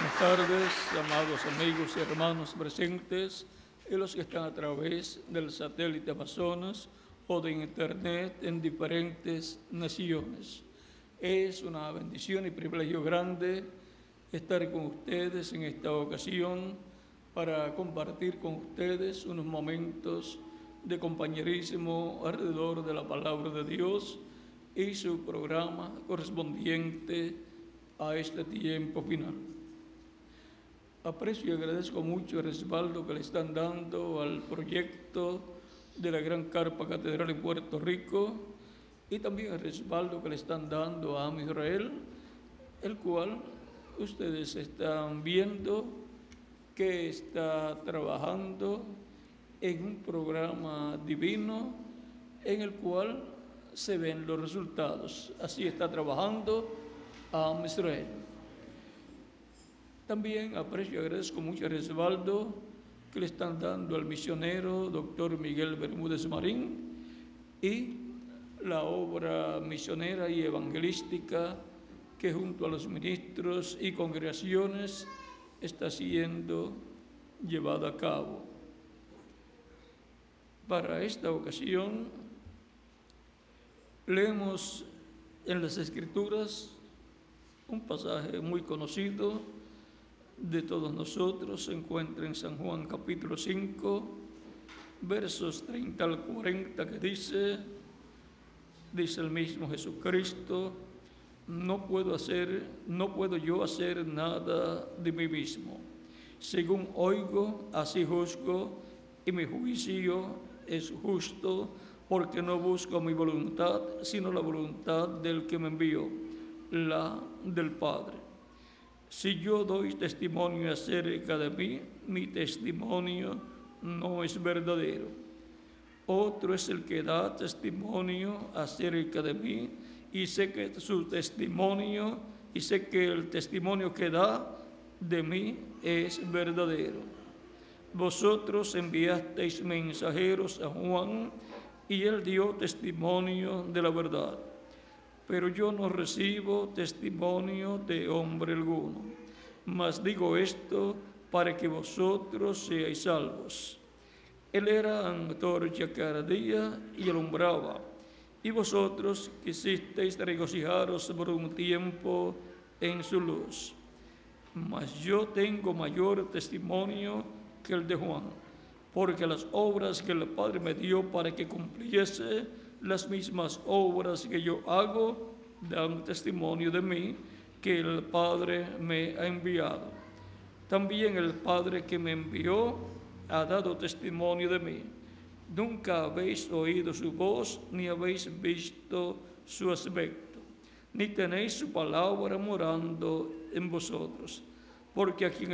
Buenas tardes, amados amigos y hermanos presentes y los que están a través del satélite Amazonas o de Internet en diferentes naciones. Es una bendición y privilegio grande estar con ustedes en esta ocasión para compartir con ustedes unos momentos de compañerismo alrededor de la palabra de Dios y su programa correspondiente a este tiempo final. Aprecio y agradezco mucho el respaldo que le están dando al proyecto de la Gran Carpa Catedral en Puerto Rico y también el respaldo que le están dando a AMI Israel, el cual ustedes están viendo que está trabajando en un programa divino en el cual se ven los resultados. Así está trabajando AMI Israel. También aprecio y agradezco mucho el respaldo que le están dando al misionero Dr. Miguel Bermúdez Marín y la obra misionera y evangelística que junto a los ministros y congregaciones está siendo llevada a cabo. Para esta ocasión leemos en las Escrituras un pasaje muy conocido de todos nosotros. Se encuentra en San Juan capítulo 5, versos 30 al 40, que dice el mismo Jesucristo: no puedo yo hacer nada de mí mismo. Según oigo, así juzgo, y mi juicio es justo, porque no busco mi voluntad, sino la voluntad del que me envió, la del Padre. Si yo doy testimonio acerca de mí, mi testimonio no es verdadero. Otro es el que da testimonio acerca de mí, y sé que el testimonio que da de mí es verdadero. Vosotros enviasteis mensajeros a Juan, y él dio testimonio de la verdad. Pero yo no recibo testimonio de hombre alguno, mas digo esto para que vosotros seáis salvos. Él era antorcha cada día y alumbraba, y vosotros quisisteis regocijaros por un tiempo en su luz. Mas yo tengo mayor testimonio que el de Juan, porque las obras que el Padre me dio para que cumpliese, las mismas obras que yo hago dan testimonio de mí, que el Padre me ha enviado. También el Padre que me envió ha dado testimonio de mí. Nunca habéis oído su voz, ni habéis visto su aspecto, ni tenéis su palabra morando en vosotros, porque a quien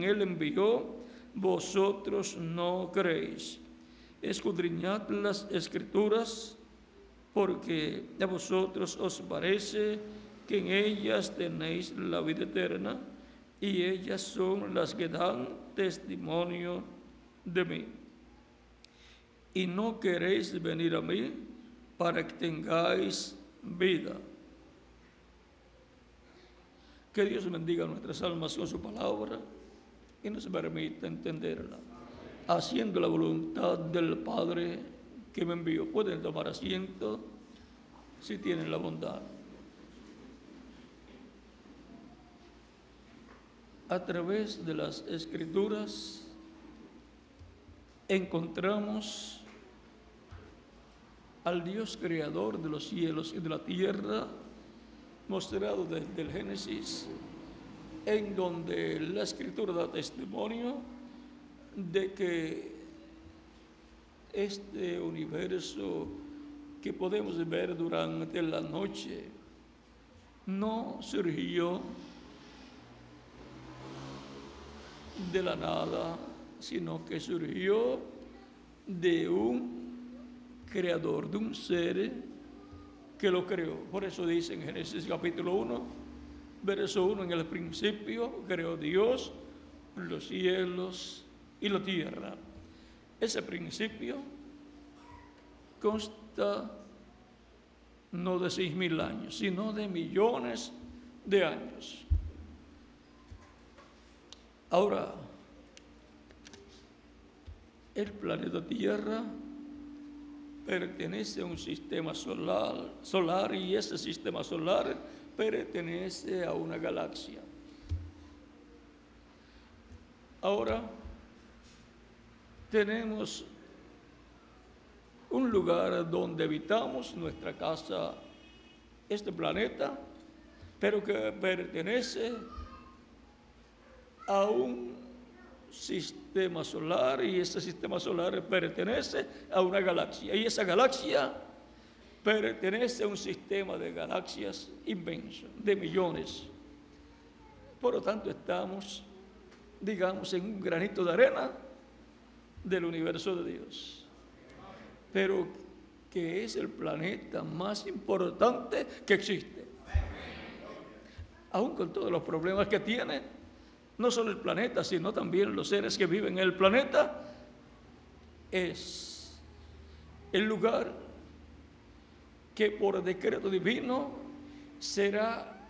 él envió, vosotros no creéis. Escudriñad las Escrituras, porque a vosotros os parece que en ellas tenéis la vida eterna, y ellas son las que dan testimonio de mí. Y no queréis venir a mí para que tengáis vida. Que Dios bendiga nuestras almas con su palabra y nos permita entenderla, haciendo la voluntad del Padre que me envió. Pueden tomar asiento si tienen la bondad. A través de las Escrituras encontramos al Dios creador de los cielos y de la tierra, mostrado desde el Génesis, en donde la Escritura da testimonio de que este universo que podemos ver durante la noche no surgió de la nada, sino que surgió de un creador, de un ser que lo creó. Por eso dice en Génesis capítulo 1, verso 1, en el principio creó Dios los cielos y la tierra. Ese principio consta no de 6.000 años, sino de millones de años. Ahora, el planeta Tierra pertenece a un sistema solar y ese sistema solar pertenece a una galaxia. Ahora tenemos un lugar donde habitamos, nuestra casa, este planeta, pero que pertenece a un sistema solar y ese sistema solar pertenece a una galaxia y esa galaxia pertenece a un sistema de galaxias inmenso, de millones. Por lo tanto, estamos, digamos, en un granito de arena del universo de Dios, pero que es el planeta más importante que existe, aún con todos los problemas que tiene. No solo el planeta, sino también los seres que viven en el planeta, es el lugar que por decreto divino será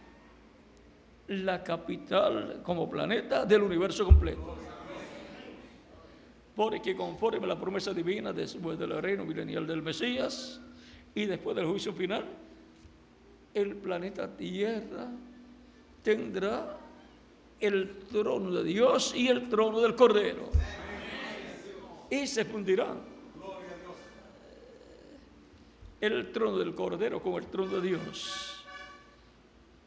la capital como planeta del universo completo. Porque conforme a la promesa divina, después del reino milenial del Mesías y después del juicio final, el planeta Tierra tendrá el trono de Dios y el trono del Cordero. Y se fundirán el trono del Cordero con el trono de Dios.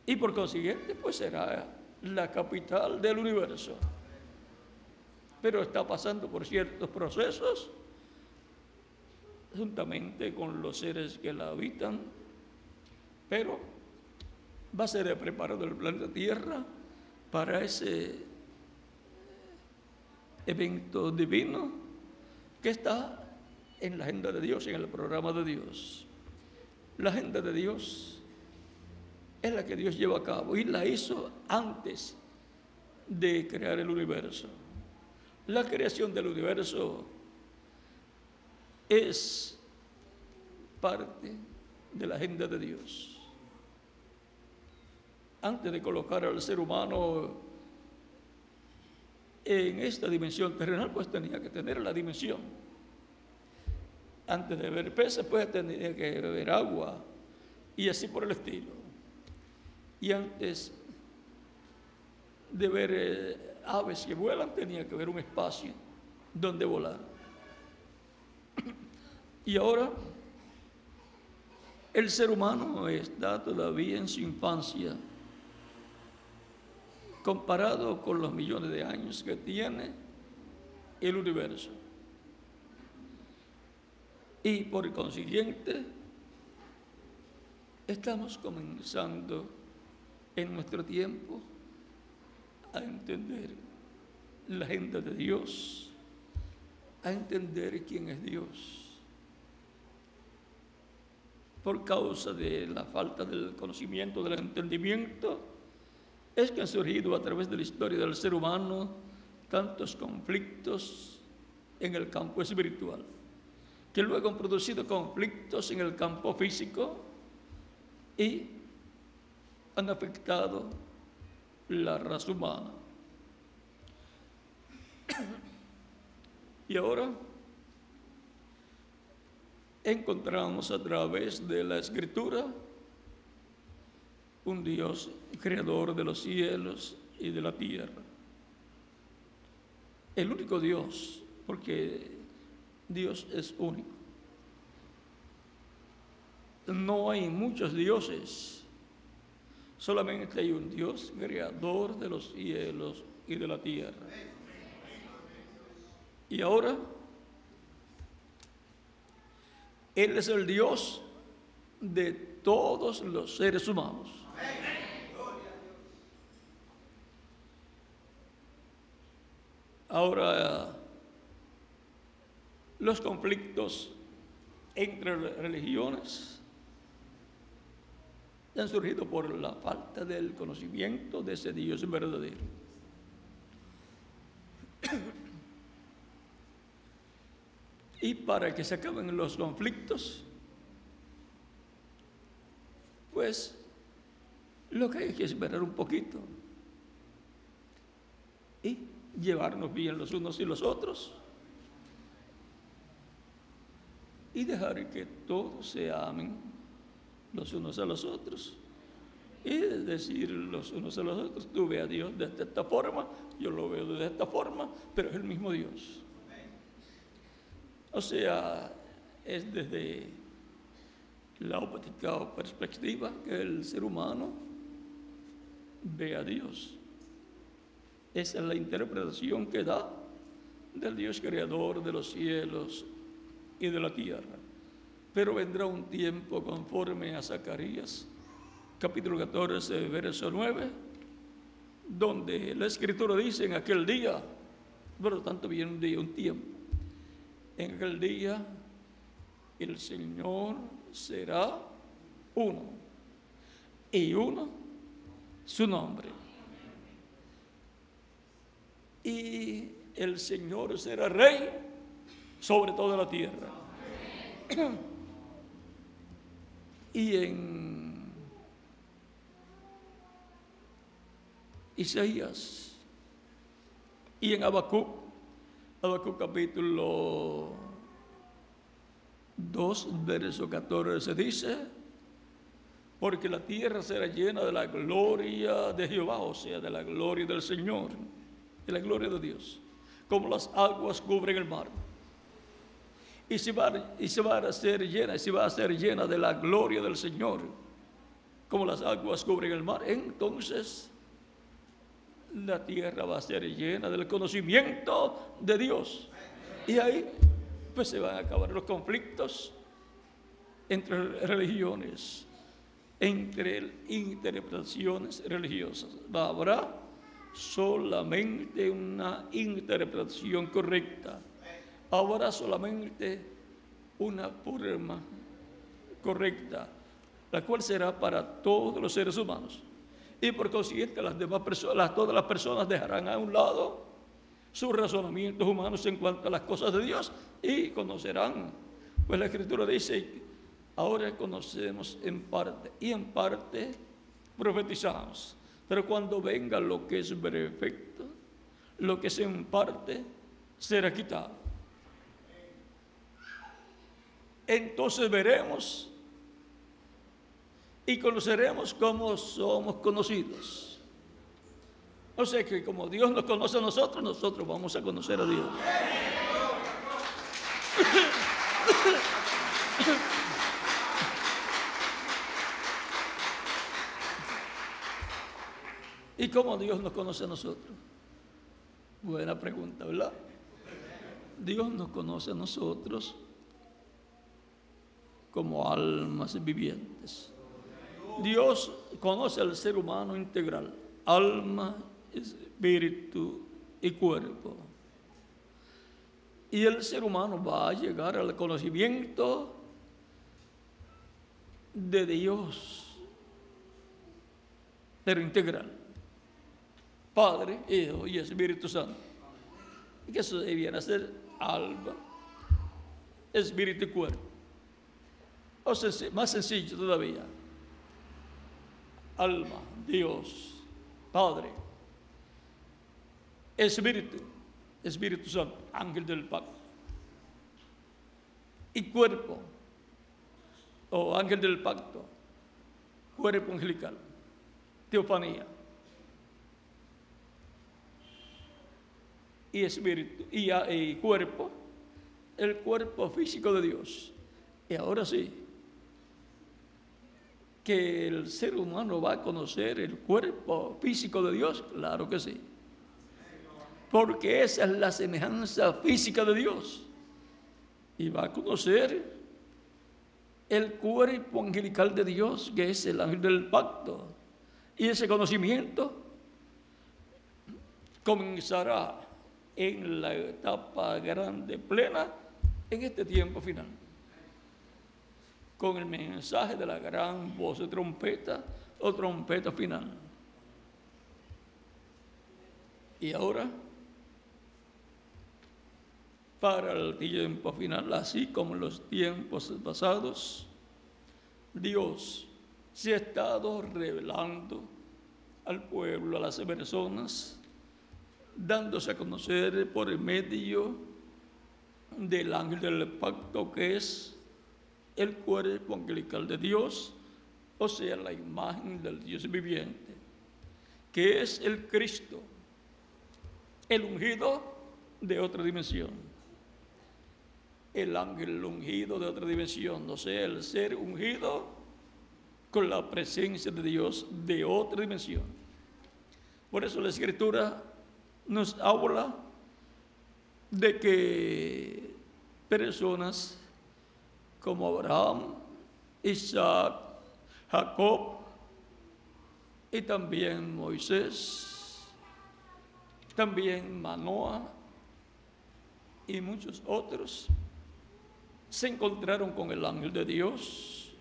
Y por consiguiente, pues será la capital del universo. Pero está pasando por ciertos procesos, juntamente con los seres que la habitan, pero va a ser preparado el planeta Tierra para ese evento divino que está en la agenda de Dios, en el programa de Dios. La agenda de Dios es la que Dios lleva a cabo y la hizo antes de crear el universo. La creación del universo es parte de la agenda de Dios. Antes de colocar al ser humano en esta dimensión terrenal, pues tenía que tener la dimensión. Antes de ver peces, pues tenía que beber agua y así por el estilo. Y antes de ver aves que vuelan, tenía que ver un espacio donde volar. Y ahora el ser humano está todavía en su infancia, comparado con los millones de años que tiene el universo. Y por consiguiente, estamos comenzando en nuestro tiempo a entender la agenda de Dios, a entender quién es Dios. Por causa de la falta del conocimiento, del entendimiento, es que han surgido a través de la historia del ser humano tantos conflictos en el campo espiritual, que luego han producido conflictos en el campo físico y han afectado la raza humana. Y ahora encontramos a través de la Escritura un Dios creador de los cielos y de la tierra. El único Dios, porque Dios es único. No hay muchos dioses, solamente hay un Dios creador de los cielos y de la tierra. Y ahora, Él es el Dios de todos los seres humanos. Ahora, los conflictos entre religiones han surgido por la falta del conocimiento de ese Dios verdadero. Y para que se acaben los conflictos, pues Lo que hay que esperar un poquito y llevarnos bien los unos y los otros y dejar que todos se amen los unos a los otros y decir los unos a los otros: tú ve a Dios de esta forma, yo lo veo de esta forma, pero es el mismo Dios. O sea, es desde la óptica o perspectiva que el ser humano ve a Dios. Esa es la interpretación que da del Dios creador de los cielos y de la tierra. Pero vendrá un tiempo, conforme a Zacarías, capítulo 14, verso 9, donde la Escritura dice: en aquel día, por lo tanto viene un día, un tiempo, en aquel día el Señor será uno, y uno su nombre. Y el Señor será Rey sobre toda la tierra. Y en Isaías y en Habacuc capítulo 2, verso 14 dice: porque la tierra será llena de la gloria de Jehová, o sea, de la gloria del Señor, de la gloria de Dios, como las aguas cubren el mar. Y se va a ser llena de la gloria del Señor, como las aguas cubren el mar. Entonces la tierra va a ser llena del conocimiento de Dios. Y ahí pues se van a acabar los conflictos entre religiones, entre interpretaciones religiosas. Habrá solamente una interpretación correcta. Habrá solamente una forma correcta, la cual será para todos los seres humanos. Y por consiguiente las demás personas, todas las personas dejarán a un lado sus razonamientos humanos en cuanto a las cosas de Dios y conocerán. Pues la Escritura dice: ahora conocemos en parte y en parte profetizamos. Pero cuando venga lo que es perfecto, lo que es en parte será quitado. Entonces veremos y conoceremos cómo somos conocidos. O sea que como Dios nos conoce a nosotros, nosotros vamos a conocer a Dios. ¿Y cómo Dios nos conoce a nosotros? Buena pregunta, ¿verdad? Dios nos conoce a nosotros como almas vivientes. Dios conoce al ser humano integral: alma, espíritu y cuerpo. Y el ser humano va a llegar al conocimiento de Dios, pero integral: Padre, Hijo y Espíritu Santo. Y que eso debiera ser alma, espíritu y cuerpo. O sea, más sencillo todavía: alma, Dios, Padre, Espíritu Santo, ángel del pacto, y cuerpo, o ángel del pacto, cuerpo angelical, teofanía, y espíritu, y cuerpo, el cuerpo físico de Dios. Y ahora sí, que el ser humano va a conocer el cuerpo físico de Dios, claro que sí, porque esa es la semejanza física de Dios. Y va a conocer el cuerpo angelical de Dios, que es el ángel del pacto. Y ese conocimiento comenzará en la etapa grande, plena, en este tiempo final, con el mensaje de la gran voz de trompeta o trompeta final. Y ahora, para el tiempo final, así como en los tiempos pasados, Dios se ha estado revelando al pueblo, a las personas, dándose a conocer por el medio del ángel del pacto, que es el cuerpo angelical de Dios, o sea, la imagen del Dios viviente, que es el Cristo, el ungido de otra dimensión, el ángel ungido de otra dimensión, o sea, el ser ungido con la presencia de Dios de otra dimensión. Por eso la Escritura nos habla de que personas como Abraham, Isaac, Jacob y también Moisés, también Manoah y muchos otros se encontraron con el ángel de Dios.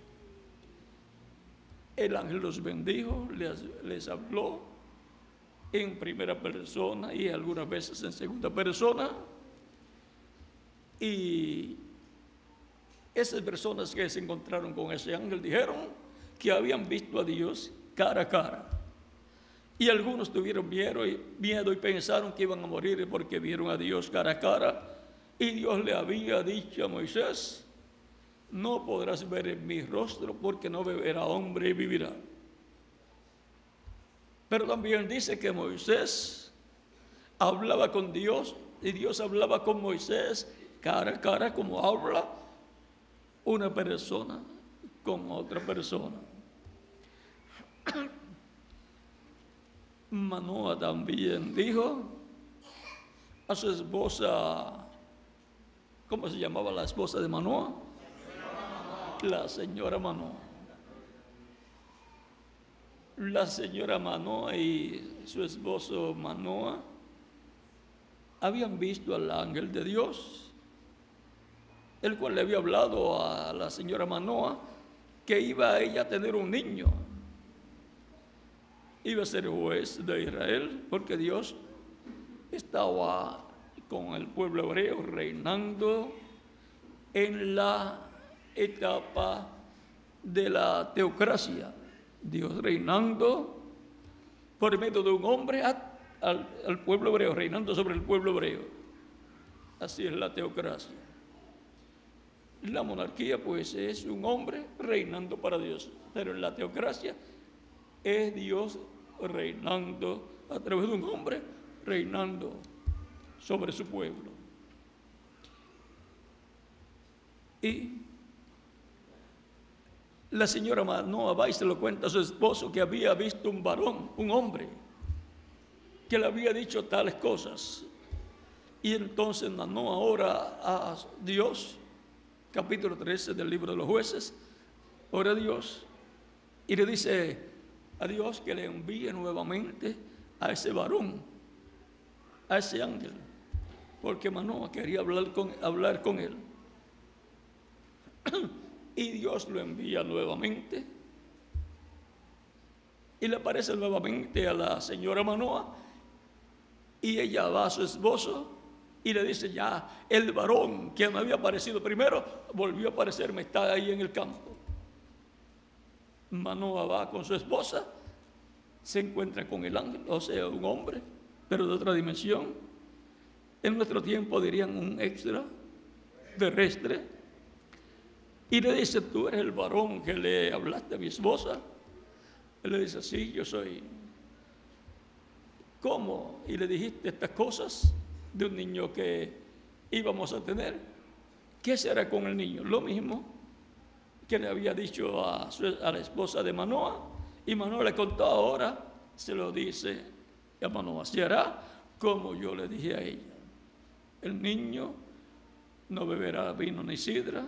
El ángel los bendijo, les habló en primera persona y algunas veces en segunda persona. Y esas personas que se encontraron con ese ángel dijeron que habían visto a Dios cara a cara. Y algunos tuvieron miedo y pensaron que iban a morir porque vieron a Dios cara a cara. Y Dios le había dicho a Moisés: no podrás ver en mi rostro, porque no verá hombre y vivirá. Pero también dice que Moisés hablaba con Dios y Dios hablaba con Moisés cara a cara, como habla una persona con otra persona. Manoah también dijo a su esposa, ¿cómo se llamaba la esposa de Manoah? La señora Manoah. La señora Manoah y su esposo Manoah habían visto al ángel de Dios, el cual le había hablado a la señora Manoah que iba ella a tener un niño. Iba a ser juez de Israel, porque Dios estaba con el pueblo hebreo reinando en la etapa de la teocracia. Dios reinando por medio de un hombre al pueblo hebreo, reinando sobre el pueblo hebreo. Así es la teocracia. La monarquía, pues, es un hombre reinando para Dios, pero en la teocracia es Dios reinando a través de un hombre, reinando sobre su pueblo. Y la señora Manoah va y se lo cuenta a su esposo, que había visto un varón, un hombre, que le había dicho tales cosas. Y entonces Manoah ora a Dios, capítulo 13 del libro de los Jueces, ora a Dios y le dice a Dios que le envíe nuevamente a ese varón, a ese ángel, porque Manoah quería hablar con él. Y Dios lo envía nuevamente y le aparece nuevamente a la señora Manoah, y ella va a su esposo y le dice: ya el varón que me había aparecido primero volvió a aparecerme, está ahí en el campo. Manoah va con su esposa, se encuentra con el ángel, o sea, un hombre, pero de otra dimensión. En nuestro tiempo dirían un extraterrestre. Y le dice: ¿tú eres el varón que le hablaste a mi esposa? Él le dice: sí, yo soy. ¿Cómo? Y le dijiste estas cosas de un niño que íbamos a tener. ¿Qué será con el niño? Lo mismo que le había dicho a la esposa de Manoah, y Manoah le contó ahora, se lo dice a Manoah: se hará como yo le dije a ella. El niño no beberá vino ni sidra,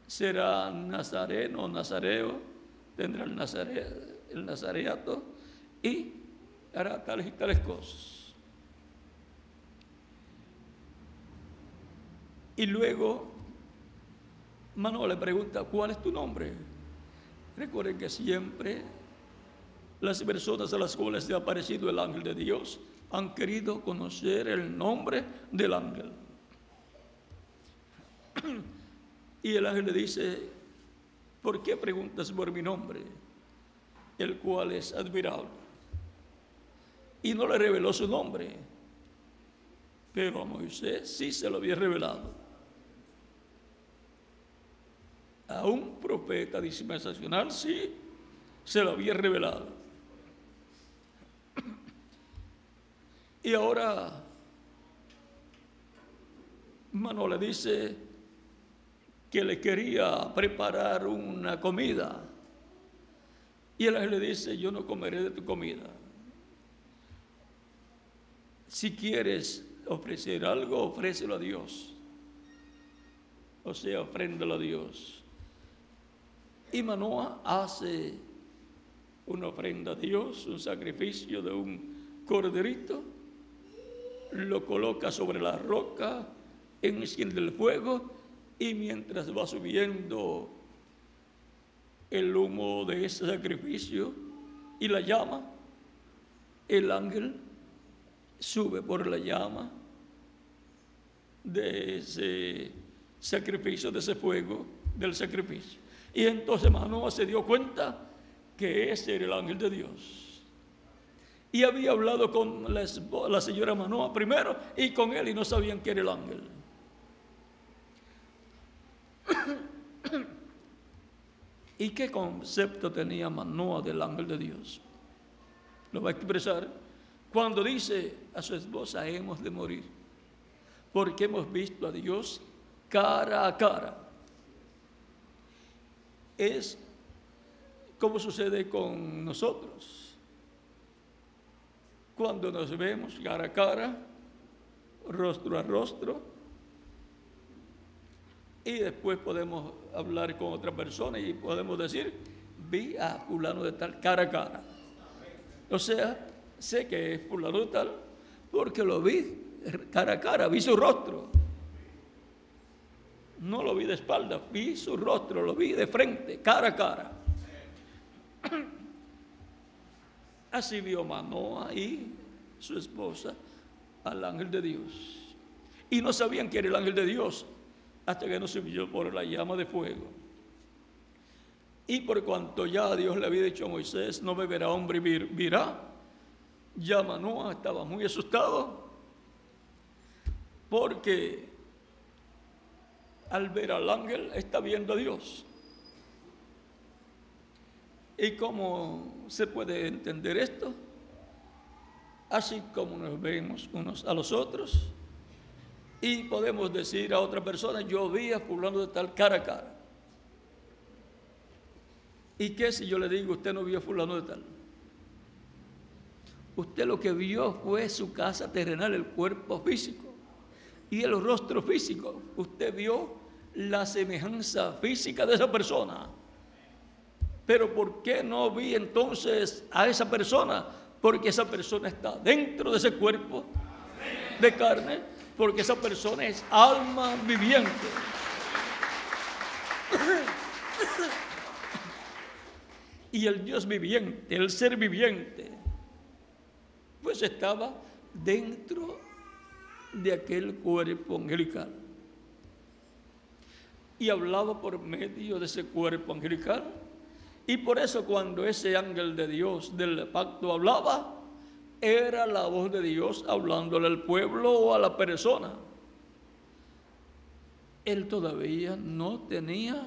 será nazareno o nazareo, tendrá el nazareato y hará tales y tales cosas. Y luego Manoah le pregunta: ¿cuál es tu nombre? Recuerden que siempre las personas a las cuales se ha aparecido el ángel de Dios han querido conocer el nombre del ángel. Y el ángel le dice: ¿por qué preguntas por mi nombre, el cual es admirable? Y no le reveló su nombre, pero a Moisés sí se lo había revelado. A un profeta dispensacional sí se lo había revelado. Y ahora Manoah le dice que le quería preparar una comida. Y el ángel le dice, yo no comeré de tu comida. Si quieres ofrecer algo, ofrécelo a Dios. O sea, ofréndalo a Dios. Y Manoah hace una ofrenda a Dios, un sacrificio de un corderito, lo coloca sobre la roca, enciende el fuego, y mientras va subiendo el humo de ese sacrificio y la llama, el ángel sube por la llama de ese sacrificio, de ese fuego del sacrificio. Y entonces Manoah se dio cuenta que ese era el ángel de Dios. Y había hablado con la señora Manoah primero y con él, y no sabían que era el ángel. ¿Y qué concepto tenía Manoah del ángel de Dios? Lo va a expresar cuando dice a su esposa, hemos de morir, porque hemos visto a Dios cara a cara. Es como sucede con nosotros. Cuando nos vemos cara a cara, rostro a rostro, y después podemos hablar con otra persona y podemos decir, vi a fulano de tal cara a cara. O sea, sé que es fulano de tal porque lo vi cara a cara, vi su rostro. No lo vi de espalda, vi su rostro, lo vi de frente, cara a cara. Así vio Manoah y su esposa al ángel de Dios. Y no sabían que era el ángel de Dios hasta que no subió por la llama de fuego. Y por cuanto ya Dios le había dicho a Moisés, no beberá hombre y vivirá, ya Manoah estaba muy asustado, porque al ver al ángel está viendo a Dios. ¿Y cómo se puede entender esto? Así como nos vemos unos a los otros y podemos decir a otra persona, yo vi a fulano de tal cara a cara. ¿Y qué si yo le digo, usted no vio a fulano de tal? Usted lo que vio fue su casa terrenal, el cuerpo físico y el rostro físico. Usted vio la semejanza física de esa persona. Pero ¿por qué no vi entonces a esa persona? Porque esa persona está dentro de ese cuerpo de carne, porque esa persona es alma viviente. Y el Dios viviente, el ser viviente, pues estaba dentro de aquel cuerpo angelical. Y hablaba por medio de ese cuerpo angelical. Y por eso cuando ese ángel de Dios del pacto hablaba, era la voz de Dios hablándole al pueblo o a la persona. Él todavía no tenía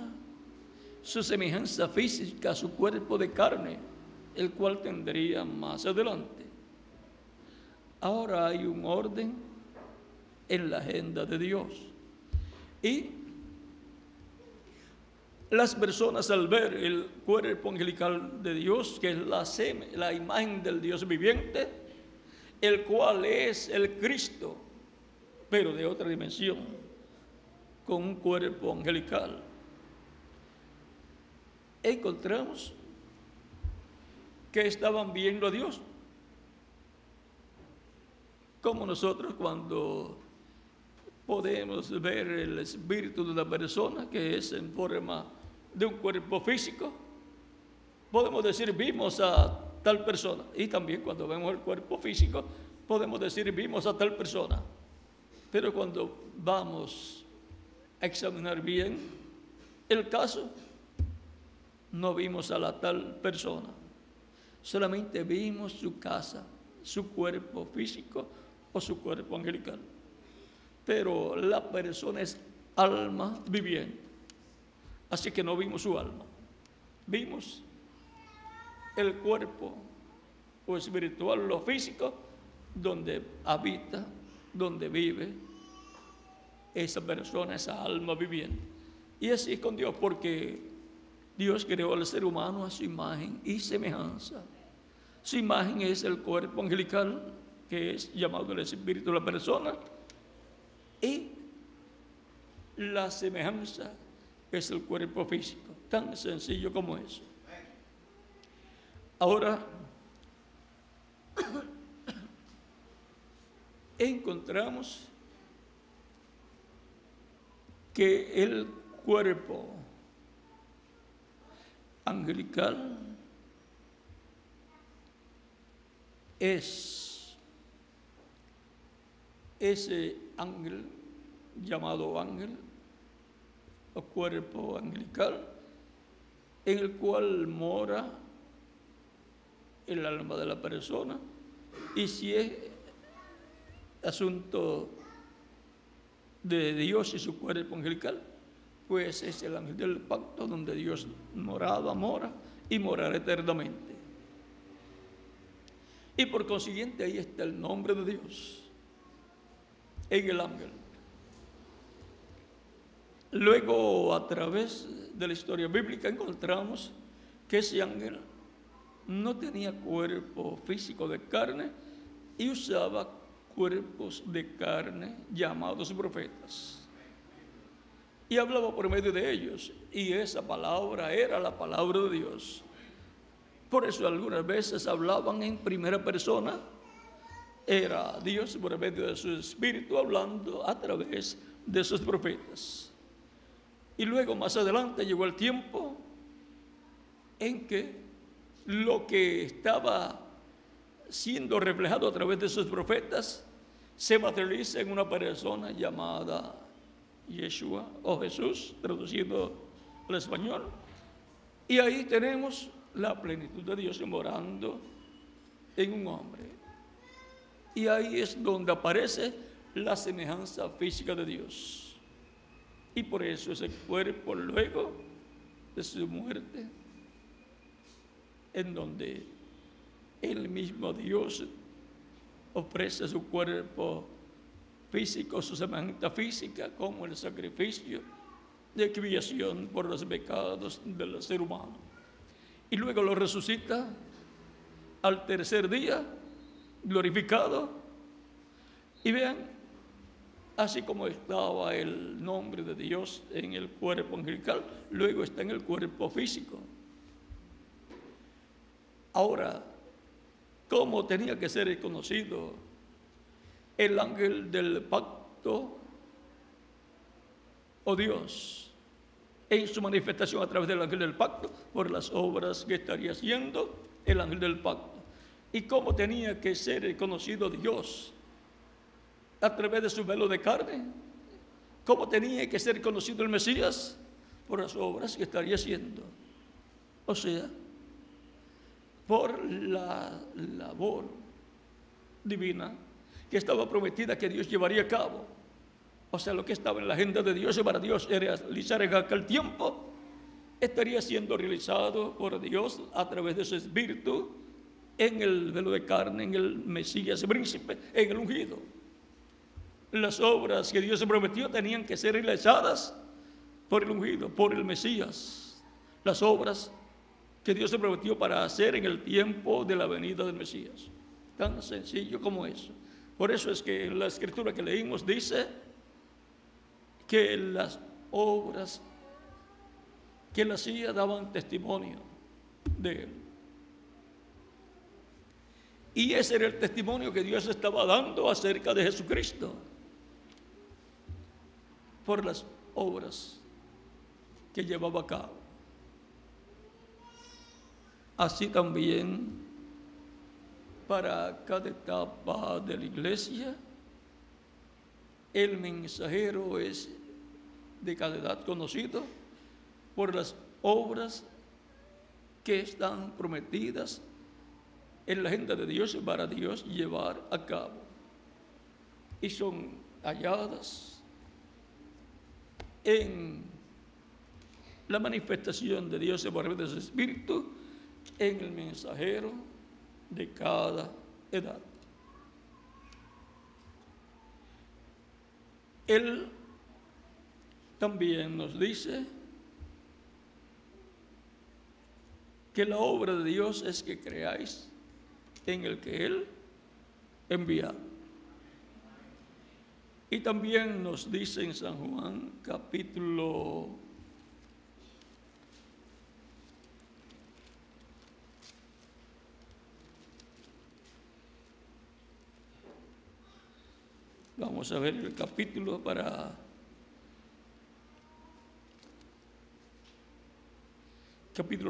su semejanza física, su cuerpo de carne, el cual tendría más adelante. Ahora hay un orden en la agenda de Dios. Y las personas al ver el cuerpo angelical de Dios, que es la imagen del Dios viviente, el cual es el Cristo, pero de otra dimensión, con un cuerpo angelical, encontramos que estaban viendo a Dios, como nosotros cuando podemos ver el espíritu de una persona que es en forma de un cuerpo físico, podemos decir vimos a tal persona, y también cuando vemos el cuerpo físico podemos decir vimos a tal persona. Pero cuando vamos a examinar bien el caso, no vimos a la tal persona, solamente vimos su casa, su cuerpo físico o su cuerpo angelical. Pero la persona es alma viviente, así que no vimos su alma, vimos el cuerpo o espiritual, lo físico, donde habita, donde vive esa persona, esa alma viviente. Y así es con Dios, porque Dios creó al ser humano a su imagen y semejanza. Su imagen es el cuerpo angelical, que es llamado el espíritu de la persona, y la semejanza es el cuerpo físico, tan sencillo como eso. Ahora, encontramos que el cuerpo angelical es ese ángel llamado ángel o cuerpo angelical en el cual mora el alma de la persona, y si es asunto de Dios y su cuerpo angelical, pues es el ángel del pacto, donde Dios mora y morará eternamente. Y por consiguiente ahí está el nombre de Dios en el ángel. Luego, a través de la historia bíblica, encontramos que ese ángel no tenía cuerpo físico de carne y usaba cuerpos de carne llamados profetas. Y hablaba por medio de ellos, y esa palabra era la palabra de Dios. Por eso algunas veces hablaban en primera persona. Era Dios por medio de su espíritu hablando a través de sus profetas. Y luego más adelante llegó el tiempo en que lo que estaba siendo reflejado a través de sus profetas se materializa en una persona llamada Yeshua o Jesús, traducido al español. Y ahí tenemos la plenitud de Dios morando en un hombre. Y ahí es donde aparece la semejanza física de Dios. Y por eso ese cuerpo, luego de su muerte, en donde el mismo Dios ofrece su cuerpo físico, su semejanza física, como el sacrificio de expiación por los pecados del ser humano. Y luego lo resucita al tercer día, glorificado. Y vean, así como estaba el nombre de Dios en el cuerpo angelical, luego está en el cuerpo físico. Ahora, ¿cómo tenía que ser reconocido el ángel del pacto o Dios en su manifestación a través del ángel del pacto? Por las obras que estaría haciendo el ángel del pacto. ¿Y cómo tenía que ser reconocido Dios a través de su velo de carne? ¿Cómo tenía que ser conocido el Mesías? Por las obras que estaría haciendo. O sea, por la labor divina que estaba prometida que Dios llevaría a cabo. O sea, lo que estaba en la agenda de Dios y para Dios era realizar en aquel tiempo, estaría siendo realizado por Dios a través de su espíritu en el velo de carne, en el Mesías príncipe, en el ungido. Las obras que Dios se prometió tenían que ser realizadas por el ungido, por el Mesías. Las obras que Dios se prometió para hacer en el tiempo de la venida del Mesías. Tan sencillo como eso. Por eso es que en la escritura que leímos dice que las obras que él hacía daban testimonio de él. Y ese era el testimonio que Dios estaba dando acerca de Jesucristo, por las obras que llevaba a cabo. Así también, para cada etapa de la iglesia, el mensajero es de cada edad conocido por las obras que están prometidas en la agenda de Dios para Dios llevar a cabo. Y son halladas en la manifestación de Dios por medio de su Espíritu en el mensajero de cada edad. Él también nos dice que la obra de Dios es que creáis en el que Él envía. Y también nos dice en San Juan, capítulo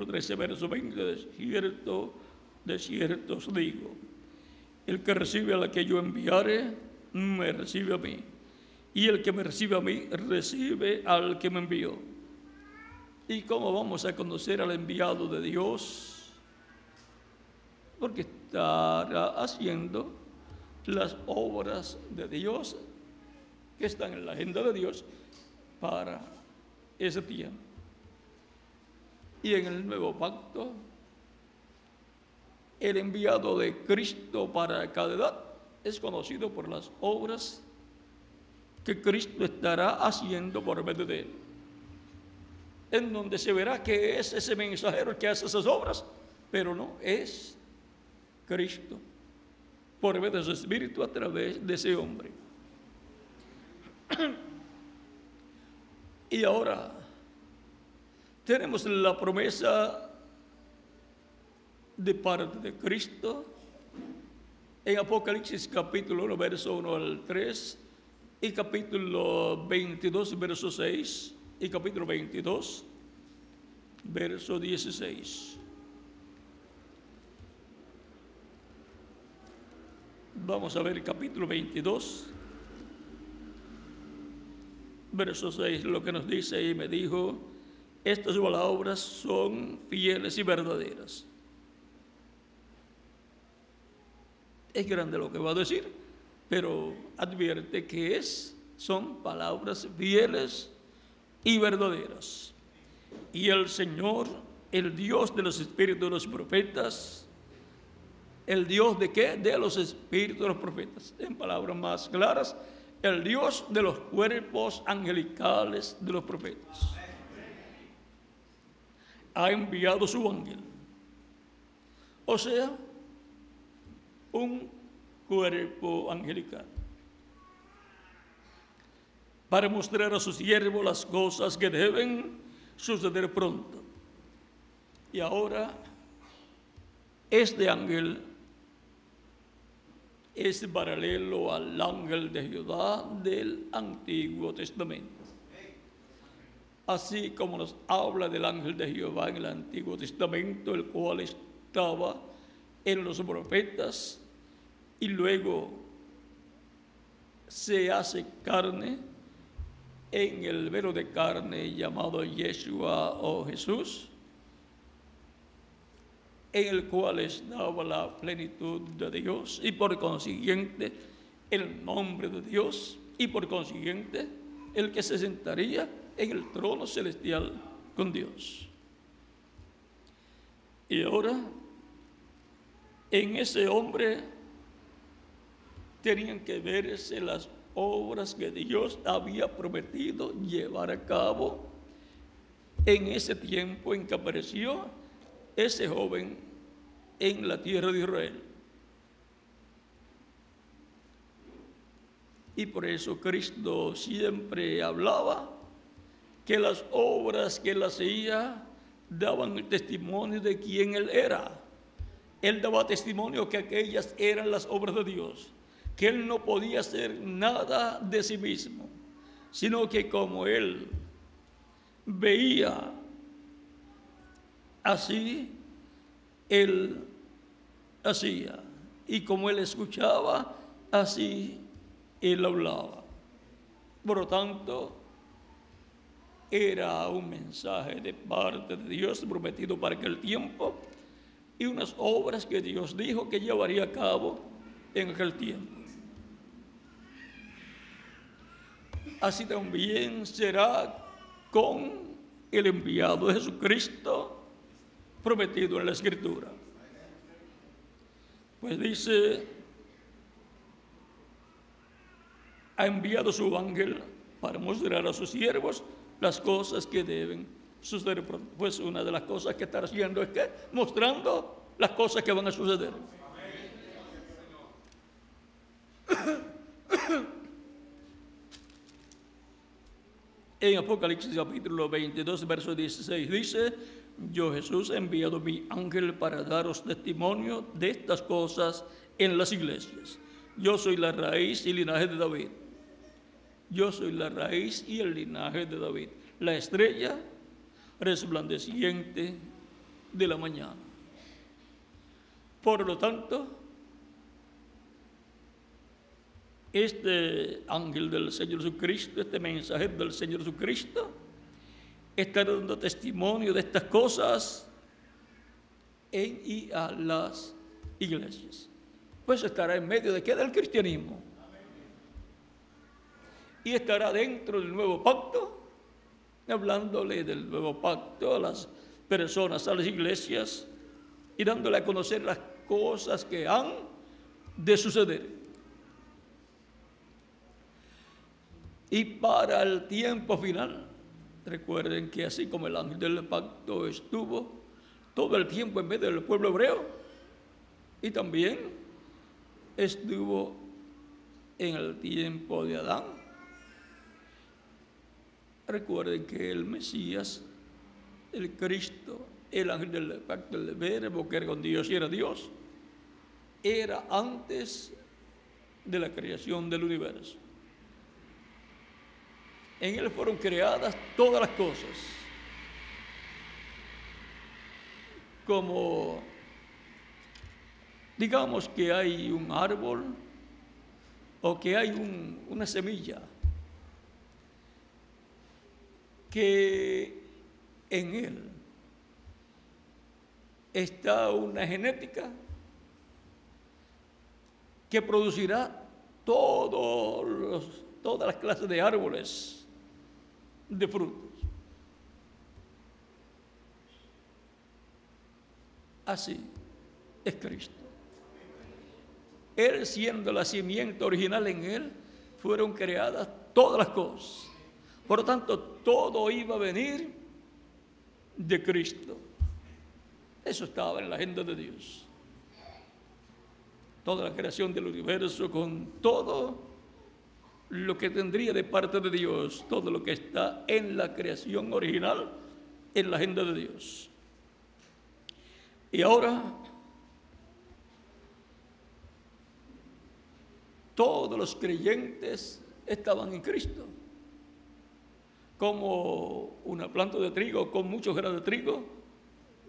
13, verso 20, de cierto os digo, el que recibe a la que yo enviare, me recibe a mí, y el que me recibe a mí, recibe al que me envió. ¿Y cómo vamos a conocer al enviado de Dios? Porque estará haciendo las obras de Dios que están en la agenda de Dios para ese tiempo. Y en el nuevo pacto, el enviado de Cristo para cada edad es conocido por las obras que Cristo estará haciendo por medio de él, en donde se verá que es ese mensajero el que hace esas obras, pero no es Cristo, por medio de su Espíritu a través de ese hombre. Y ahora tenemos la promesa de parte de Cristo en Apocalipsis capítulo 1, verso 1 al 3, y capítulo 22, verso 6, y capítulo 22, verso 16. Vamos a ver el capítulo 22, verso 6, lo que nos dice: y me dijo, estas palabras son fieles y verdaderas. Es grande lo que va a decir, pero advierte que son palabras fieles y verdaderas. Y el Señor, el Dios de los espíritus de los profetas, ¿el Dios de qué? De los espíritus de los profetas. En palabras más claras, el Dios de los cuerpos angelicales de los profetas ha enviado su ángel, o sea, un cuerpo angelical, para mostrar a sus siervos las cosas que deben suceder pronto. Y ahora este ángel es paralelo al ángel de Jehová del Antiguo Testamento. Así como nos habla del ángel de Jehová en el Antiguo Testamento, el cual estaba en los profetas y luego se hace carne en el velo de carne llamado Yeshua o Jesús, en el cual estaba la plenitud de Dios y por consiguiente el nombre de Dios, y por consiguiente el que se sentaría en el trono celestial con Dios. Y ahora en ese hombre tenían que verse las obras que Dios había prometido llevar a cabo en ese tiempo en que apareció ese joven en la tierra de Israel. Y por eso Cristo siempre hablaba que las obras que él hacía daban el testimonio de quién él era. Él daba testimonio que aquellas eran las obras de Dios, que él no podía hacer nada de sí mismo, sino que como él veía, así él hacía, y como él escuchaba, así él hablaba. Por lo tanto, era un mensaje de parte de Dios prometido para aquel tiempo y unas obras que Dios dijo que llevaría a cabo en aquel tiempo. Así también será con el enviado de Jesucristo prometido en la Escritura. Pues dice, ha enviado su ángel para mostrar a sus siervos las cosas que deben suceder pronto. Pues una de las cosas que está haciendo es que mostrando las cosas que van a suceder. En Apocalipsis capítulo 22, verso 16 dice, yo Jesús he enviado mi ángel para daros testimonio de estas cosas en las iglesias. Yo soy la raíz y el linaje de David. Yo soy la raíz y el linaje de David, la estrella resplandeciente de la mañana. Por lo tanto, este ángel del Señor Jesucristo, este mensajero del Señor Jesucristo, está dando testimonio de estas cosas en y a las iglesias. Pues estará en medio de qué? Del cristianismo. Y estará dentro del nuevo pacto, hablándole del nuevo pacto a las personas, a las iglesias, y dándole a conocer las cosas que han de suceder. Y para el tiempo final, recuerden que así como el ángel del pacto estuvo todo el tiempo en medio del pueblo hebreo, y también estuvo en el tiempo de Adán. Recuerden que el Mesías, el Cristo, el ángel del pacto, el verbo que era con Dios y era Dios, era antes de la creación del universo. En él fueron creadas todas las cosas, como digamos que hay un árbol o que hay una semilla, que en él está una genética que producirá todas las clases de árboles, de frutos. Así es Cristo. Él siendo la simiente original, en él fueron creadas todas las cosas. Por lo tanto, todo iba a venir de Cristo. Eso estaba en la agenda de Dios. Toda la creación del universo, con todo lo que tendría de parte de Dios, todo lo que está en la creación original, en la agenda de Dios. Y ahora, todos los creyentes estaban en Cristo, como una planta de trigo con muchos granos de trigo,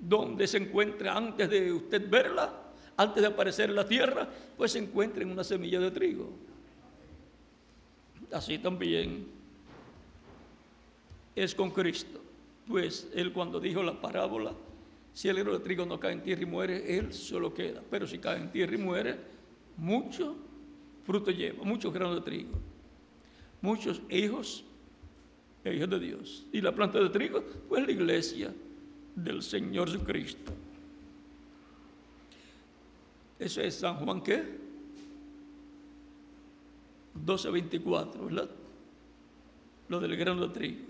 donde se encuentra antes de usted verla, antes de aparecer en la tierra, pues se encuentra en una semilla de trigo. Así también es con Cristo. Pues él, cuando dijo la parábola, si el grano de trigo no cae en tierra y muere, él solo queda. Pero si cae en tierra y muere, mucho fruto lleva, muchos granos de trigo, muchos hijos e hijas de Dios. Y la planta de trigo, pues la iglesia del Señor Jesucristo. Eso es San Juan, ¿qué? 12:24, ¿verdad? Lo del grano de trigo.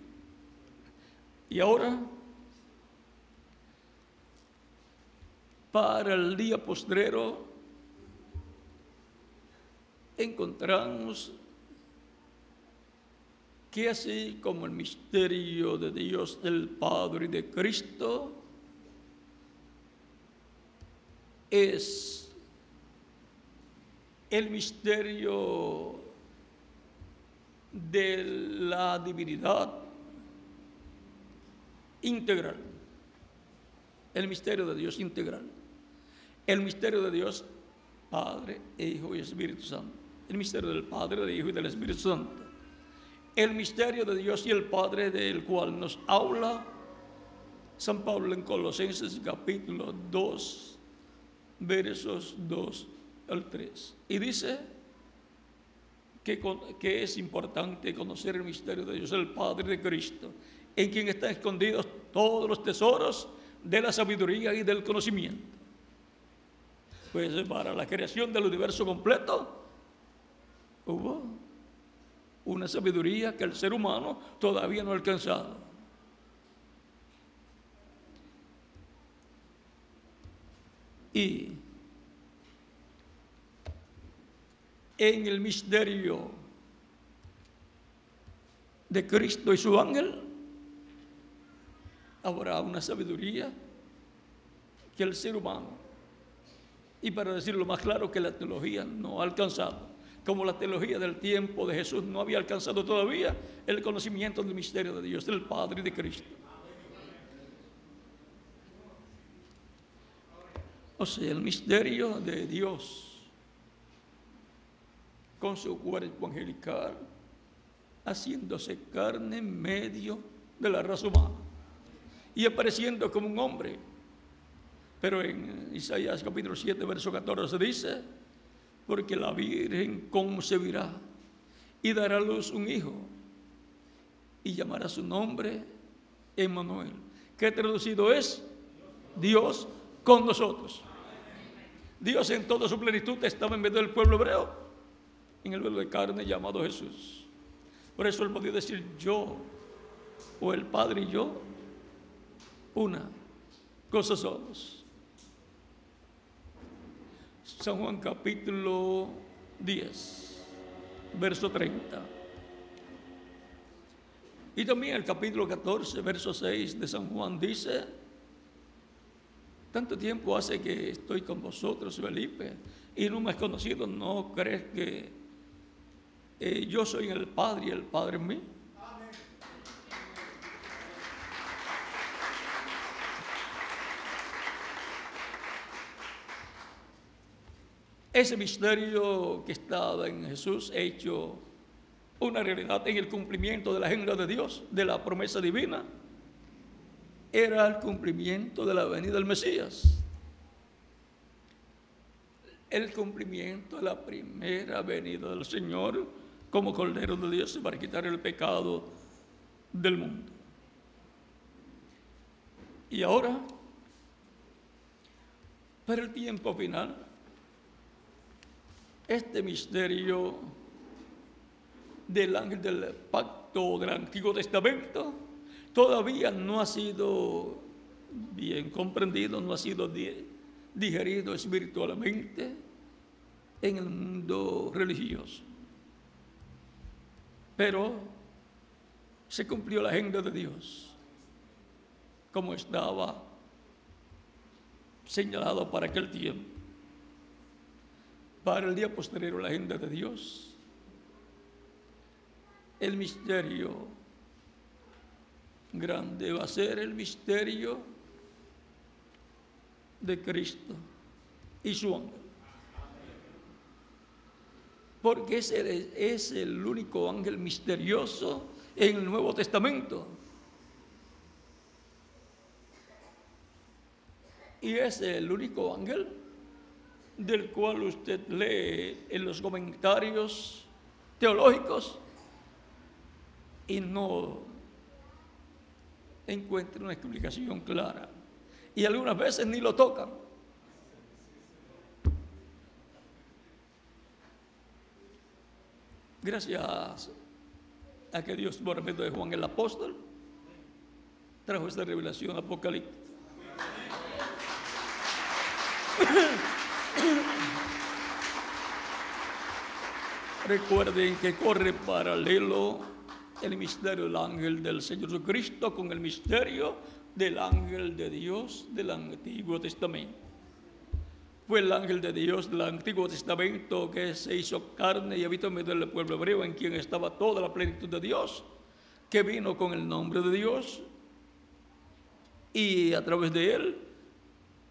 Y ahora, para el día postrero, encontramos que así como el misterio de Dios, el Padre y de Cristo, es el misterio de la divinidad integral, el misterio de Dios integral, el misterio de Dios Padre, Hijo y Espíritu Santo, el misterio del Padre, del Hijo y del Espíritu Santo. el misterio de Dios y el Padre, del cual nos habla San Pablo en Colosenses capítulo 2, versos 2 al 3. Y dice que es importante conocer el misterio de Dios, el Padre de Cristo, en quien están escondidos todos los tesoros de la sabiduría y del conocimiento. Pues para la creación del universo completo hubo una sabiduría que el ser humano todavía no ha alcanzado. Y en el misterio de Cristo y su ángel habrá una sabiduría que el ser humano, y para decirlo más claro, que la teología no ha alcanzado. Como la teología del tiempo de Jesús no había alcanzado todavía el conocimiento del misterio de Dios, del Padre y de Cristo. O sea, el misterio de Dios con su cuerpo angelical, haciéndose carne en medio de la raza humana y apareciendo como un hombre. Pero en Isaías capítulo 7, verso 14 dice: porque la Virgen concebirá y dará a luz un hijo y llamará su nombre Emmanuel, que traducido es Dios con nosotros. Dios en toda su plenitud estaba en medio del pueblo hebreo, en el velo de carne llamado Jesús. Por eso él podía decir: yo, o el Padre y yo, una cosa somos. San Juan capítulo 10, verso 30. Y también el capítulo 14, verso 6 de San Juan dice: tanto tiempo hace que estoy con vosotros, Felipe, y no me has conocido. ¿No crees que yo soy en el Padre y el Padre en mí? Ese misterio que estaba en Jesús, hecho una realidad en el cumplimiento de la agenda de Dios, de la promesa divina, era el cumplimiento de la venida del Mesías, el cumplimiento de la primera venida del Señor como Cordero de Dios para quitar el pecado del mundo. Y ahora, para el tiempo final, este misterio del ángel del pacto del Antiguo Testamento todavía no ha sido bien comprendido, no ha sido digerido espiritualmente en el mundo religioso. Pero se cumplió la agenda de Dios, como estaba señalado para aquel tiempo. Para el día posterior, la agenda de Dios, el misterio grande va a ser el misterio de Cristo y su ángel. Porque es el único ángel misterioso en el Nuevo Testamento. Y es el único ángel del cual usted lee en los comentarios teológicos y no encuentra una explicación clara. Y algunas veces ni lo tocan. Gracias a que Dios, por medio de Juan el apóstol, trajo esta revelación apocalíptica. Recuerden que corre paralelo el misterio del ángel del Señor Jesucristo con el misterio del ángel de Dios del Antiguo Testamento. Fue el ángel de Dios del Antiguo Testamento que se hizo carne y habitó en medio del pueblo hebreo, en quien estaba toda la plenitud de Dios, que vino con el nombre de Dios, y a través de él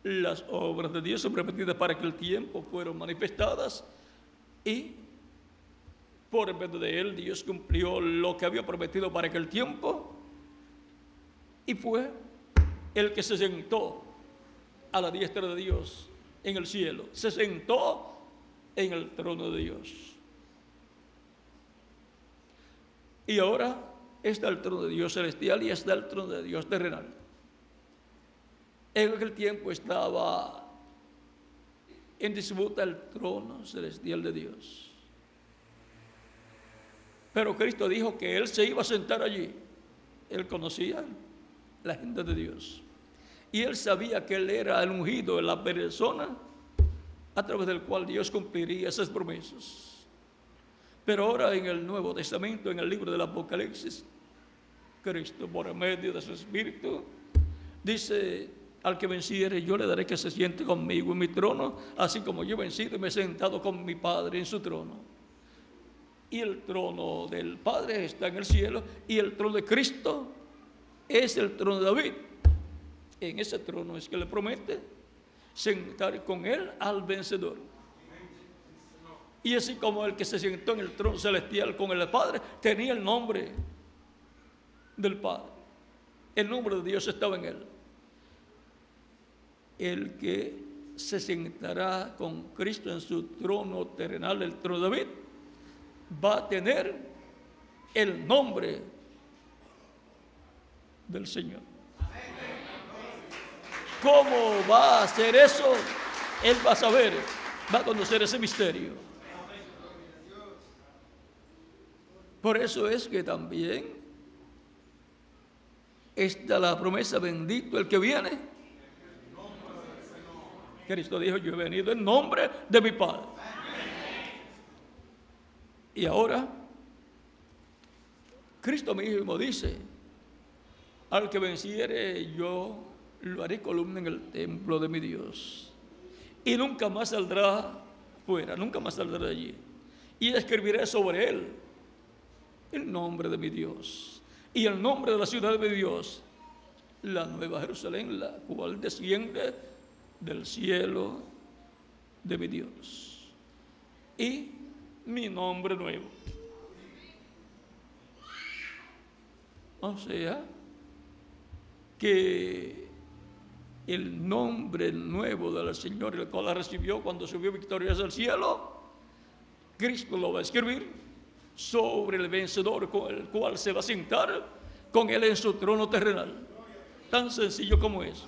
las obras de Dios son repetidas para aquel tiempo, fueron manifestadas, y por medio de él Dios cumplió lo que había prometido para aquel tiempo, y fue el que se sentó a la diestra de Dios en el cielo, se sentó en el trono de Dios. Y ahora está el trono de Dios celestial y está el trono de Dios terrenal. En aquel tiempo estaba en disputa el trono celestial de Dios. Pero Cristo dijo que Él se iba a sentar allí. Él conocía la agenda de Dios. Y Él sabía que Él era el ungido, la persona a través del cual Dios cumpliría esas promesas. Pero ahora en el Nuevo Testamento, en el libro del Apocalipsis, Cristo, por medio de su Espíritu, dice: al que venciere, yo le daré que se siente conmigo en mi trono, así como yo he vencido y me he sentado con mi Padre en su trono. Y el trono del Padre está en el cielo, y el trono de Cristo es el trono de David. En ese trono es que le promete sentar con él al vencedor. Y así como el que se sentó en el trono celestial con el Padre tenía el nombre del Padre, el nombre de Dios estaba en él. El que se sentará con Cristo en su trono terrenal, el trono de David, va a tener el nombre del Señor. ¿Cómo va a hacer eso? Él va a saber, va a conocer ese misterio. Por eso es que también está la promesa: bendito el que viene. Cristo dijo: yo he venido en nombre de mi Padre. Y ahora Cristo mismo dice: al que venciere, yo lo haré columna en el templo de mi Dios, y nunca más saldrá fuera, nunca más saldrá de allí. Y escribiré sobre él el nombre de mi Dios y el nombre de la ciudad de mi Dios, la nueva Jerusalén, la cual desciende del cielo de mi Dios, y mi nombre nuevo. O sea, que el nombre nuevo del Señor, el cual la recibió cuando subió victorioso al cielo, Cristo lo va a escribir sobre el vencedor con el cual se va a sentar con él en su trono terrenal. Tan sencillo como es.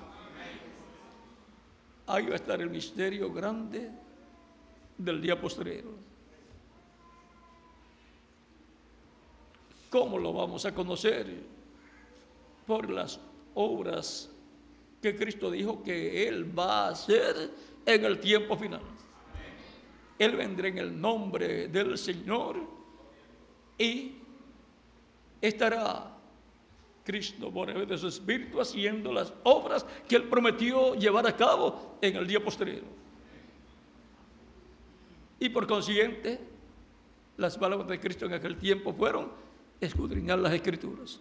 Ahí va a estar el misterio grande del día postrero. ¿Cómo lo vamos a conocer? Por las obras que Cristo dijo que Él va a hacer en el tiempo final. Él vendrá en el nombre del Señor y estará Cristo por medio de su Espíritu haciendo las obras que Él prometió llevar a cabo en el día postrero. Y por consiguiente, las palabras de Cristo en aquel tiempo fueron: escudriñar las Escrituras,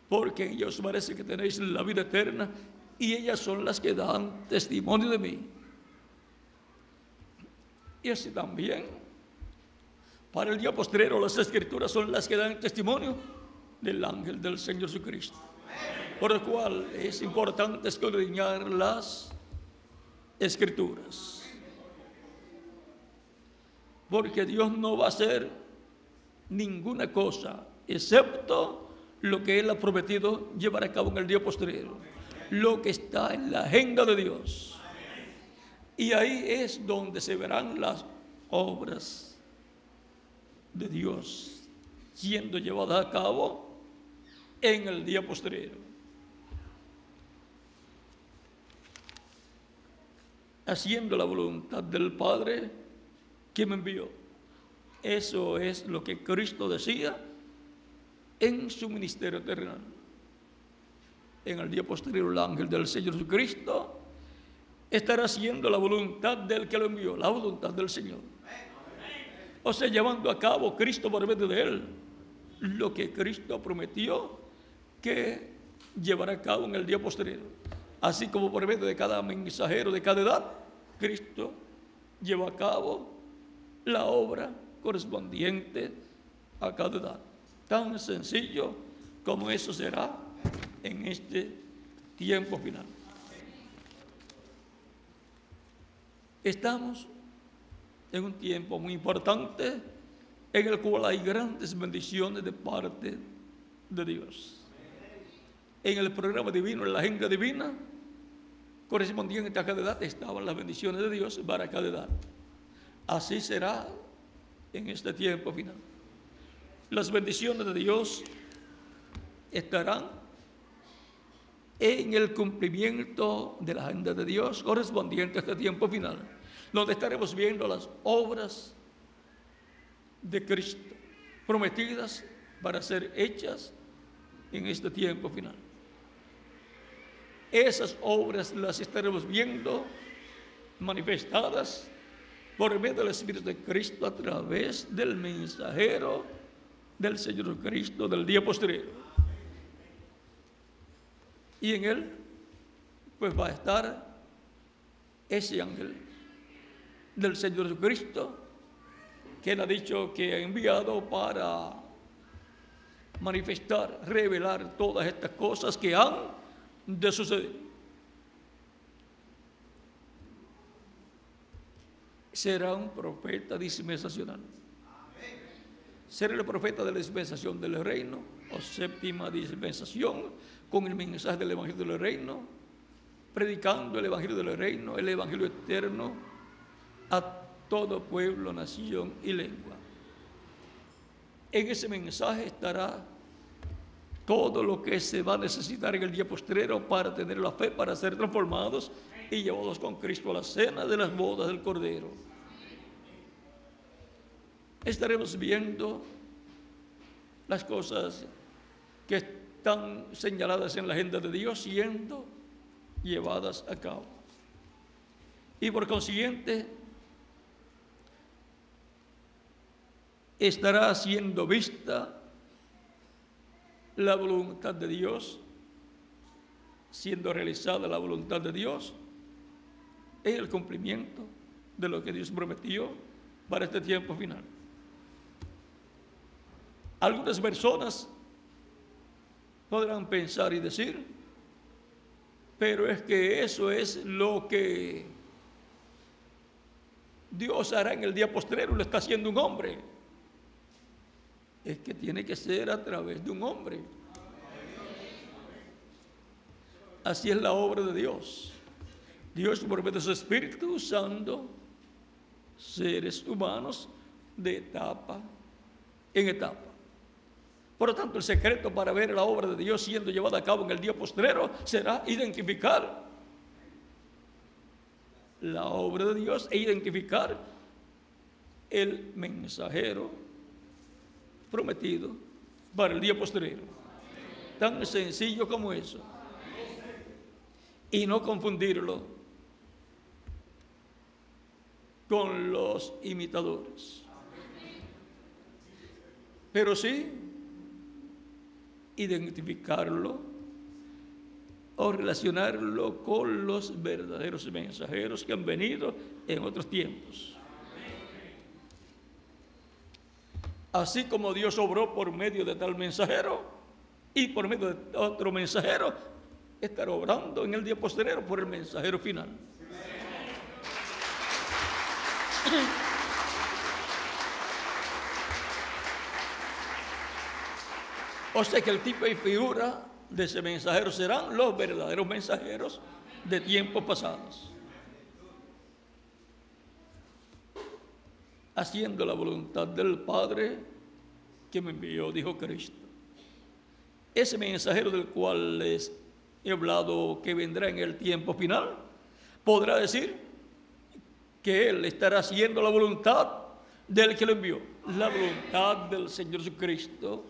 porque en ellas parece que tenéis la vida eterna, y ellas son las que dan testimonio de mí. Y así también, para el día postrero, las Escrituras son las que dan testimonio del ángel del Señor Jesucristo. Por lo cual es importante escudriñar las Escrituras, porque Dios no va a hacer ninguna cosa excepto lo que Él ha prometido llevar a cabo en el día postrero, lo que está en la agenda de Dios. Y ahí es donde se verán las obras de Dios siendo llevadas a cabo en el día postrero. Haciendo la voluntad del Padre que me envió. Eso es lo que Cristo decía en su ministerio terrenal. En el día posterior, el ángel del Señor Jesucristo estará haciendo la voluntad del que lo envió, la voluntad del Señor. O sea, llevando a cabo Cristo por medio de él lo que Cristo prometió que llevará a cabo en el día posterior. Así como por medio de cada mensajero de cada edad, Cristo lleva a cabo la obra correspondiente a cada edad. Tan sencillo como eso será en este tiempo final. Estamos en un tiempo muy importante en el cual hay grandes bendiciones de parte de Dios. En el programa divino, en la agenda divina, correspondiente a cada edad, estaban las bendiciones de Dios para cada edad. Así será en este tiempo final. Las bendiciones de Dios estarán en el cumplimiento de la agenda de Dios correspondiente a este tiempo final, donde estaremos viendo las obras de Cristo prometidas para ser hechas en este tiempo final. Esas obras las estaremos viendo manifestadas por medio del Espíritu de Cristo a través del mensajero del Señor Cristo del día postrero. Y en él pues va a estar ese ángel del Señor Jesucristo que él ha dicho que ha enviado para manifestar, revelar todas estas cosas que han de suceder. Será un profeta dispensacional. Será el profeta de la dispensación del reino, o séptima dispensación, con el mensaje del evangelio del reino, predicando el evangelio del reino, el evangelio eterno, a todo pueblo, nación y lengua. En ese mensaje estará todo lo que se va a necesitar en el día postrero para tener la fe, para ser transformados y llevados con Cristo a la cena de las bodas del Cordero. Estaremos viendo las cosas que están señaladas en la agenda de Dios siendo llevadas a cabo. Y por consiguiente, estará siendo vista la voluntad de Dios, siendo realizada la voluntad de Dios en el cumplimiento de lo que Dios prometió para este tiempo final. Algunas personas podrán pensar y decir, pero es que eso es lo que Dios hará en el día postrero, lo está haciendo un hombre. Es que tiene que ser a través de un hombre. Así es la obra de Dios. Dios por medio de su Espíritu usando seres humanos de etapa en etapa. Por lo tanto, el secreto para ver la obra de Dios siendo llevada a cabo en el día postrero será identificar la obra de Dios e identificar el mensajero prometido para el día postrero. Tan sencillo como eso. Y no confundirlo con los imitadores. Pero sí identificarlo o relacionarlo con los verdaderos mensajeros que han venido en otros tiempos. Así como Dios obró por medio de tal mensajero y por medio de otro mensajero, estará obrando en el día posterior por el mensajero final. O sea que el tipo y figura de ese mensajero serán los verdaderos mensajeros de tiempos pasados, haciendo la voluntad del Padre que me envió, dijo Cristo. Ese mensajero del cual les he hablado, que vendrá en el tiempo final, podrá decir que él estará haciendo la voluntad del que lo envió, la voluntad del Señor Jesucristo,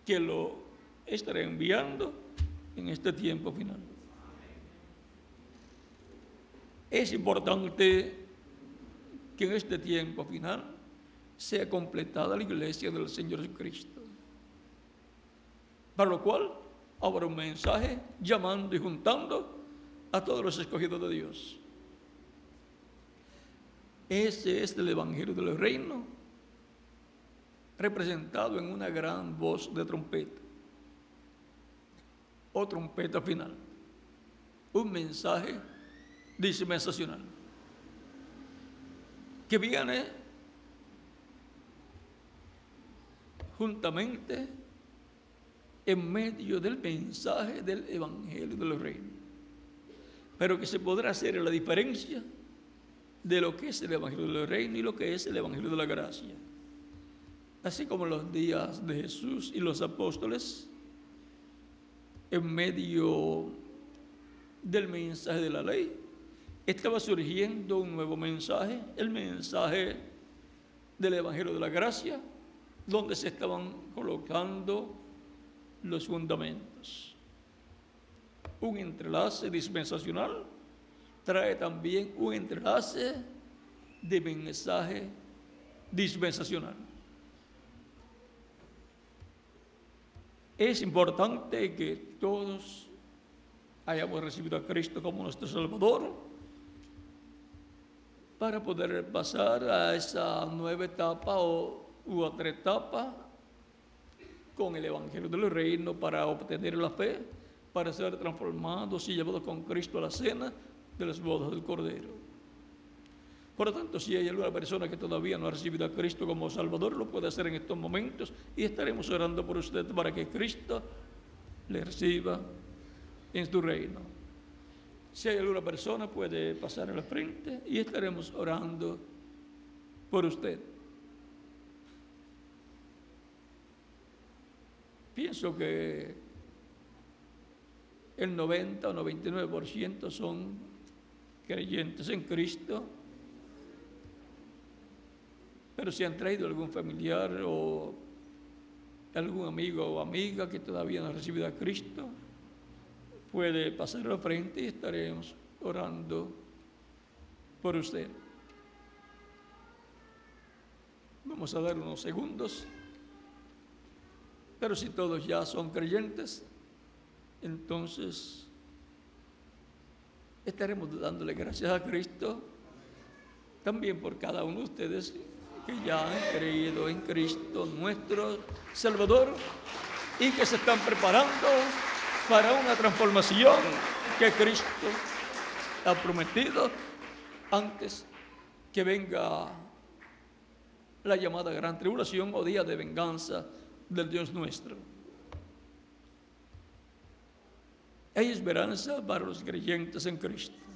que lo estará enviando en este tiempo final. Es importante que en este tiempo final sea completada la iglesia del Señor Jesucristo, para lo cual habrá un mensaje llamando y juntando a todos los escogidos de Dios. Ese es el evangelio del reino representado en una gran voz de trompeta o trompeta final. Un mensaje dispensacional que viene juntamente en medio del mensaje del Evangelio del Reino, pero que se podrá hacer la diferencia de lo que es el Evangelio del Reino y lo que es el Evangelio de la gracia. Así como en los días de Jesús y los apóstoles, en medio del mensaje de la ley, estaba surgiendo un nuevo mensaje, el mensaje del Evangelio de la gracia, donde se estaban colocando los fundamentos. Un entrelace dispensacional trae también un entrelace de mensaje dispensacional. Es importante que todos hayamos recibido a Cristo como nuestro Salvador para poder pasar a esa nueva etapa u otra etapa con el Evangelio del Reino, para obtener la fe, para ser transformados y llevados con Cristo a la cena de las bodas del Cordero. Por lo tanto, si hay alguna persona que todavía no ha recibido a Cristo como Salvador, lo puede hacer en estos momentos y estaremos orando por usted para que Cristo le reciba en su reino. Si hay alguna persona, puede pasar al frente y estaremos orando por usted. Pienso que el 90 o 99% son creyentes en Cristo, pero si han traído algún familiar o algún amigo o amiga que todavía no ha recibido a Cristo, puede pasar al frente y estaremos orando por usted. Vamos a dar unos segundos, pero si todos ya son creyentes, entonces estaremos dándole gracias a Cristo también por cada uno de ustedes que ya han creído en Cristo, nuestro Salvador, y que se están preparando para una transformación que Cristo ha prometido antes que venga la llamada gran tribulación o día de venganza del Dios nuestro. Hay esperanza para los creyentes en Cristo.